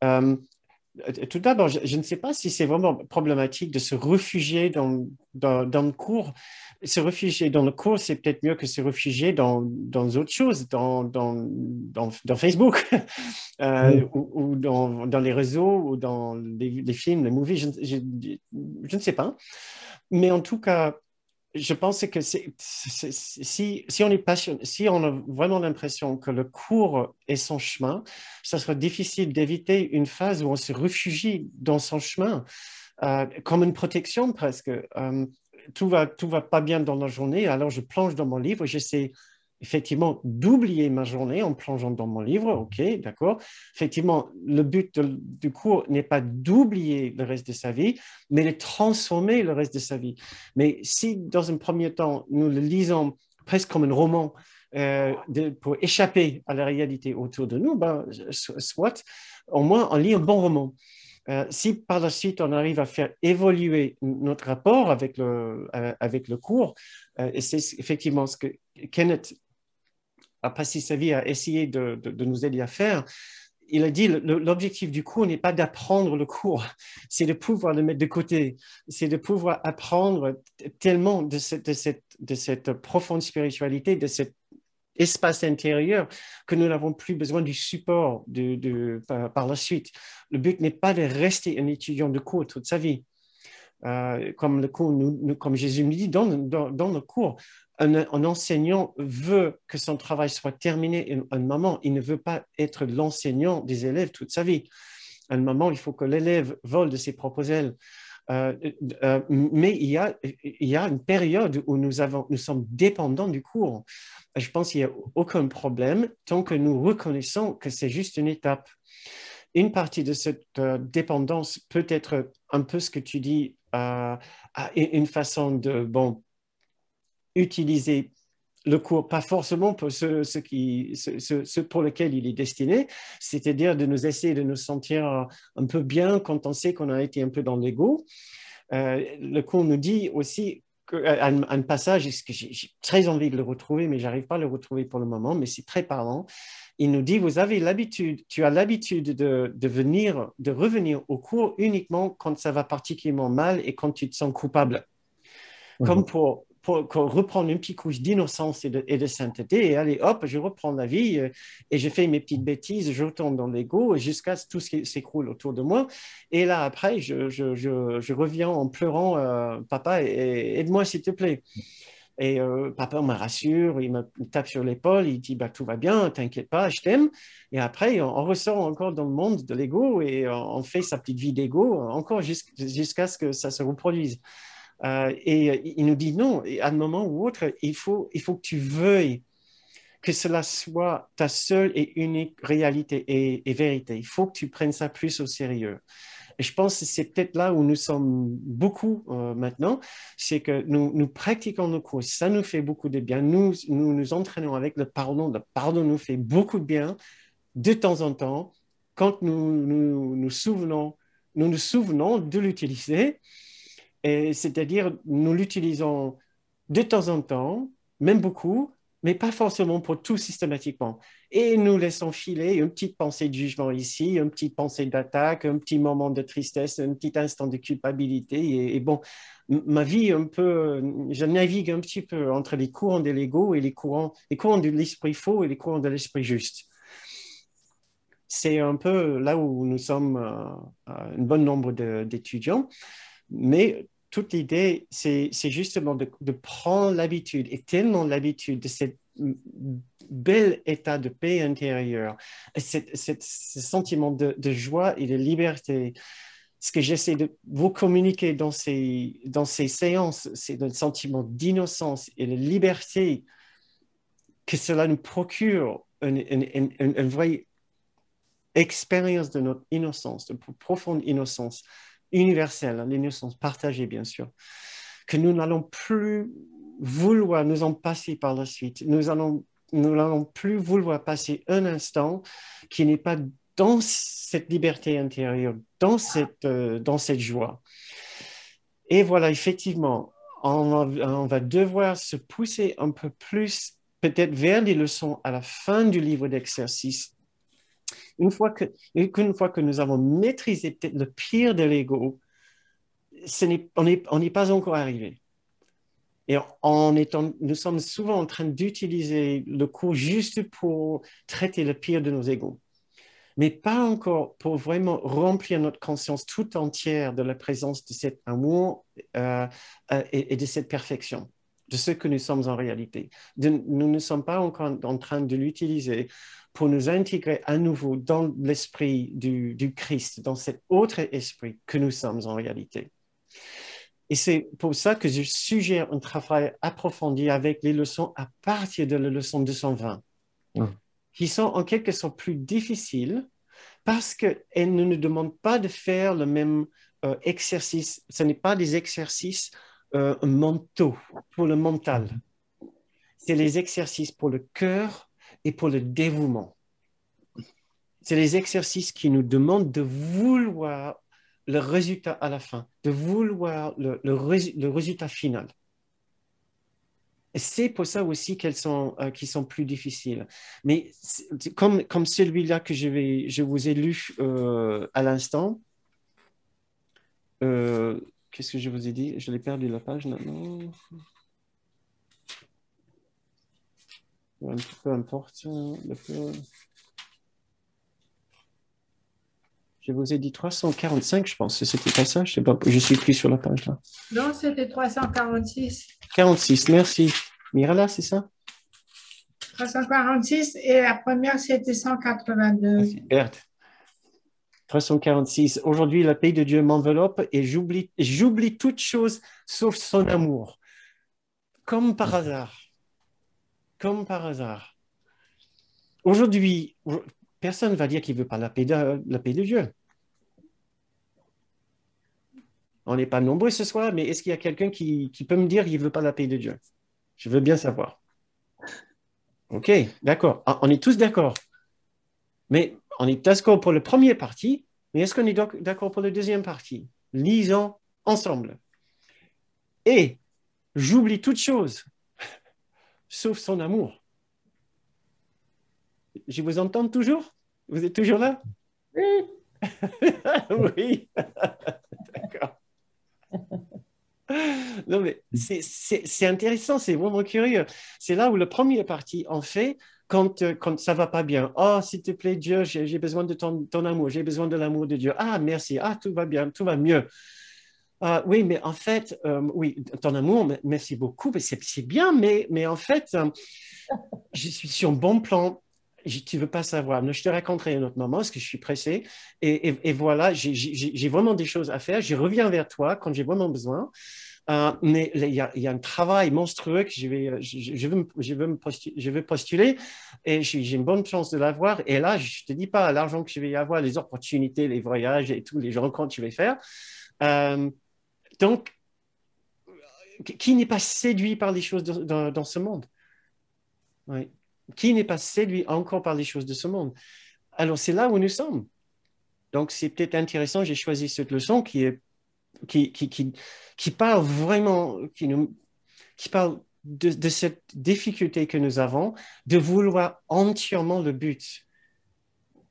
Euh, Tout d'abord, je ne sais pas si c'est vraiment problématique de se réfugier dans le cours. Se réfugier dans le cours, c'est peut-être mieux que se réfugier dans autre chose, dans Facebook, Oui. ou dans les réseaux, ou dans les films, les movies, je ne sais pas. Mais en tout cas, je pense que si on est passionné, si on a vraiment l'impression que le cours est son chemin, ça sera difficile d'éviter une phase où on se réfugie dans son chemin, comme une protection presque. Tout va pas bien dans la journée, alors je plonge dans mon livre, j'essaie effectivement d'oublier ma journée en plongeant dans mon livre, ok, d'accord. Effectivement, le but du cours n'est pas d'oublier le reste de sa vie, mais de transformer le reste de sa vie. Mais si dans un premier temps, nous le lisons presque comme un roman, pour échapper à la réalité autour de nous, ben, soit au moins on lit un bon roman. Si par la suite on arrive à faire évoluer notre rapport avec le cours, et c'est effectivement ce que Kenneth a passé sa vie à essayer de nous aider à faire, il a dit l'objectif du cours n'est pas d'apprendre le cours, c'est de pouvoir le mettre de côté, c'est de pouvoir apprendre tellement de cette profonde spiritualité, de cet espace intérieur que nous n'avons plus besoin du support par la suite. Le but n'est pas de rester un étudiant de cours toute sa vie. Comme, comme Jésus nous dit dans le cours, un enseignant veut que son travail soit terminé à un moment. Il ne veut pas être l'enseignant des élèves toute sa vie. À un moment, il faut que l'élève vole de ses propres ailes. Euh, mais il y a une période où nous sommes dépendants du cours. Je pense qu'il n'y a aucun problème tant que nous reconnaissons que c'est juste une étape. Une partie de cette dépendance peut être un peu ce que tu dis, une façon de, bon, utiliser le cours, pas forcément pour ce pour lequel il est destiné, c'est-à-dire de nous essayer de nous sentir un peu bien quand on sait qu'on a été un peu dans l'ego. Le cours nous dit aussi un passage, que j'ai très envie de le retrouver, mais j'arrive pas à le retrouver pour le moment, mais c'est très parlant. Il nous dit, vous avez l'habitude, tu as l'habitude de revenir au cours uniquement quand ça va particulièrement mal et quand tu te sens coupable, comme Mhm. pour reprendre une petite couche d'innocence et de sainteté, et allez, hop, je reprends la vie, et je fais mes petites bêtises, je retourne dans l'ego jusqu'à ce que tout s'écroule autour de moi. Et là, après, je reviens en pleurant, papa, aide-moi s'il te plaît. Et papa me rassure, il me tape sur l'épaule, il dit bah, tout va bien, t'inquiète pas, je t'aime. Et après, on ressort encore dans le monde de l'ego et on fait sa petite vie d'ego encore jusqu'à ce que ça se reproduise. Il nous dit non, et à un moment ou autre, il faut que tu veuilles que cela soit ta seule et unique réalité et vérité. Il faut que tu prennes ça plus au sérieux. Et je pense que c'est peut-être là où nous sommes beaucoup maintenant, c'est que nous pratiquons nos cours, ça nous fait beaucoup de bien. Nous entraînons avec le pardon nous fait beaucoup de bien de temps en temps quand nous nous souvenons de l'utiliser et c'est-à-dire, nous l'utilisons de temps en temps, même beaucoup, mais pas forcément pour tout systématiquement. Et nous laissons filer une petite pensée de jugement ici, une petite pensée d'attaque, un petit moment de tristesse, un petit instant de culpabilité. Et bon, ma vie un peu, je navigue un petit peu entre les courants de l'ego et les courants de l'esprit faux et les courants de l'esprit juste. C'est un peu là où nous sommes un bon nombre d'étudiants. Mais toute l'idée, c'est justement de prendre l'habitude, et tellement l'habitude de cette bel état de paix intérieure, ce sentiment de joie et de liberté. Ce que j'essaie de vous communiquer dans ces séances, c'est le sentiment d'innocence et de liberté que cela nous procure une vraie expérience de notre innocence, de profonde innocence universelle, hein, l'innocence partagée, bien sûr, que nous n'allons plus vouloir nous en passer par la suite. Nous n'allons plus vouloir passer un instant qui n'est pas dans cette liberté intérieure, dans cette joie. Et voilà, effectivement, on va devoir se pousser un peu plus, peut-être vers les leçons à la fin du livre d'exercice qu'une fois que nous avons maîtrisé peut-être le pire de l'ego, on n'est pas encore arrivé. Et nous sommes souvent en train d'utiliser le cours juste pour traiter le pire de nos égos, mais pas encore pour vraiment remplir notre conscience tout entière de la présence de cet amour et de cette perfection, de ce que nous sommes en réalité. Nous ne sommes pas encore en train de l'utiliser pour nous intégrer à nouveau dans l'esprit du Christ, dans cet autre esprit que nous sommes en réalité. Et c'est pour ça que je suggère un travail approfondi avec les leçons à partir de la leçon 220, qui sont en quelque sorte plus difficiles parce qu'elles ne nous demandent pas de faire le même exercice. Ce n'est pas des exercices mentaux pour le mental. C'est les exercices pour le cœur et pour le dévouement. C'est les exercices qui nous demandent de vouloir le résultat à la fin, de vouloir le résultat final. Et c'est pour ça aussi qu'ils sont plus difficiles. Mais comme celui-là que je vous ai lu à l'instant, qu'est-ce que je vous ai dit? Je l'ai perdu la page maintenant. Peu importe. Je vous ai dit 345, je pense. C'était pas ça? Je sais pas. Je suis plus sur la page là. Non, c'était 346. 46, merci. Mirala, c'est ça? 346 et la première, c'était 182. Merci, Berthe. 346. Aujourd'hui, la paix de Dieu m'enveloppe et j'oublie toute chose sauf son amour. Comme par hasard. Comme par hasard. Aujourd'hui, personne ne va dire qu'il ne veut pas la paix de Dieu. On n'est pas nombreux ce soir, mais est-ce qu'il y a quelqu'un qui peut me dire qu'il ne veut pas la paix de Dieu? Je veux bien savoir. OK, d'accord. On est tous d'accord. Mais on est d'accord pour la première partie, mais est-ce qu'on est d'accord pour la deuxième partie? Lisons ensemble. Et j'oublie toute chose, sauf son amour. Je vous entends toujours? Vous êtes toujours là? Oui. Oui. D'accord. Non, mais c'est intéressant, c'est vraiment curieux. C'est là où la première partie, en fait, quand ça va pas bien. Oh, s'il te plaît, Dieu, j'ai besoin de ton amour, j'ai besoin de l'amour de Dieu. Ah, merci. Ah, tout va bien, tout va mieux. Oui, mais en fait, oui, ton amour, merci beaucoup, c'est bien, mais en fait, je suis sur un bon plan. Tu ne veux pas savoir. Je te raconterai un autre moment parce que je suis pressé. Et voilà, j'ai vraiment des choses à faire. Je reviens vers toi quand j'ai vraiment besoin. Mais il y a un travail monstrueux que je veux postuler et j'ai une bonne chance de l'avoir. Et là, je ne te dis pas l'argent que je vais y avoir, les opportunités, les voyages et tous les rencontres que je vais faire. Donc, qui n'est pas séduit par les choses dans ce monde? Oui. Qui n'est pas séduit encore par les choses de ce monde? Alors, c'est là où nous sommes. Donc, c'est peut-être intéressant. J'ai choisi cette leçon qui parle vraiment, qui parle de cette difficulté que nous avons de vouloir entièrement le but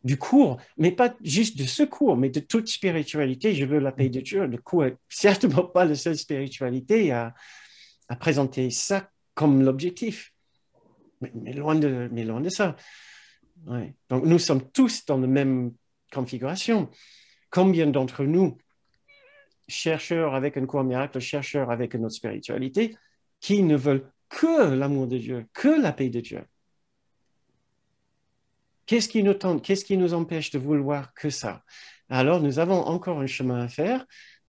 du cours, mais pas juste de ce cours, mais de toute spiritualité. Je veux la paix de Dieu. Le cours n'est certainement pas la seule spiritualité à présenter ça comme l'objectif. Mais loin de ça. Ouais. Donc, nous sommes tous dans la même configuration. Combien d'entre nous, chercheurs avec un cours miracle, chercheurs avec une autre spiritualité, qui ne veulent que l'amour de Dieu, que la paix de Dieu? Qu'est-ce qui nous tente? Qu'est-ce qui nous empêche de vouloir que ça? Alors, nous avons encore un chemin à faire.